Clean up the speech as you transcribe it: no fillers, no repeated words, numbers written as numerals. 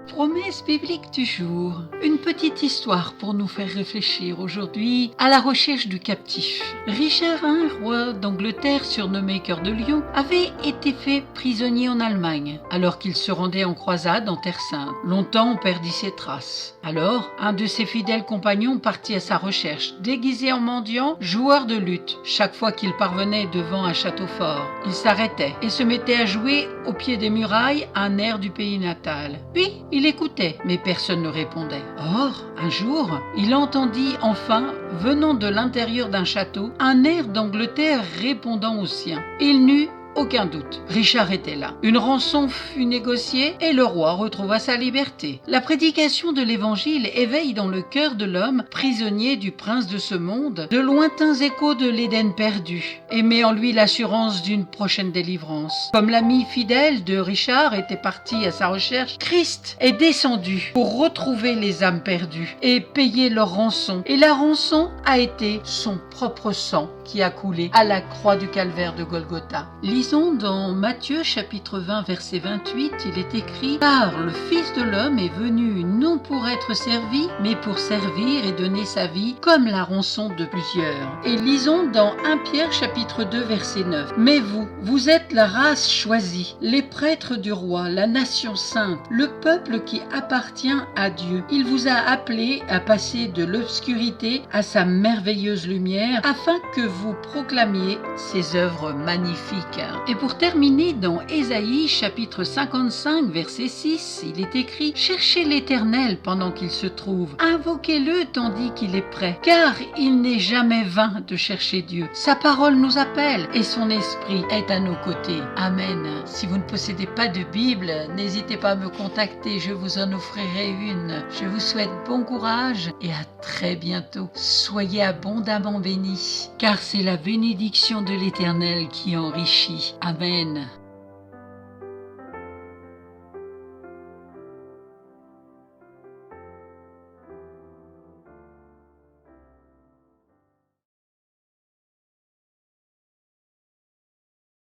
Promesse biblique du jour. Une petite histoire pour nous faire réfléchir aujourd'hui à la recherche du captif. Richard I, roi d'Angleterre surnommé Cœur de Lion, avait été fait prisonnier en Allemagne alors qu'il se rendait en croisade en Terre Sainte. Longtemps on perdit ses traces. Alors, un de ses fidèles compagnons partit à sa recherche, déguisé en mendiant, joueur de luth. Chaque fois qu'il parvenait devant un château fort, il s'arrêtait et se mettait à jouer au pied des murailles un air du pays natal. Puis, il écoutait, mais personne ne répondait. Or, un jour, il entendit enfin, venant de l'intérieur d'un château, un air d'Angleterre répondant au sien. Il n'eut aucun doute. Richard était là. Une rançon fut négociée et le roi retrouva sa liberté. La prédication de l'évangile éveille dans le cœur de l'homme, prisonnier du prince de ce monde, de lointains échos de l'Éden perdu et met en lui l'assurance d'une prochaine délivrance. Comme l'ami fidèle de Richard était parti à sa recherche, Christ est descendu pour retrouver les âmes perdues et payer leur rançon. Et la rançon a été son propre sang qui a coulé à la croix du calvaire de Golgotha. Lisons dans Matthieu chapitre 20 verset 28, il est écrit « Car le Fils de l'homme est venu non pour être servi, mais pour servir et donner sa vie comme la rançon de plusieurs. » Et lisons dans 1 Pierre chapitre 2 verset 9 « Mais vous, vous êtes la race choisie, les prêtres du roi, la nation sainte, le peuple qui appartient à Dieu. Il vous a appelés à passer de l'obscurité à sa merveilleuse lumière, afin que vous proclamiez ses œuvres magnifiques. » Et pour terminer, dans Ésaïe chapitre 55 verset 6, il est écrit « Cherchez l'Éternel pendant qu'il se trouve, invoquez-le tandis qu'il est prêt, car il n'est jamais vain de chercher Dieu. Sa parole nous appelle et son esprit est à nos côtés. » Amen. Si vous ne possédez pas de Bible, n'hésitez pas à me contacter, je vous en offrirai une. Je vous souhaite bon courage et à très bientôt. Soyez abondamment bénis, car c'est la bénédiction de l'Éternel qui enrichit. Amen.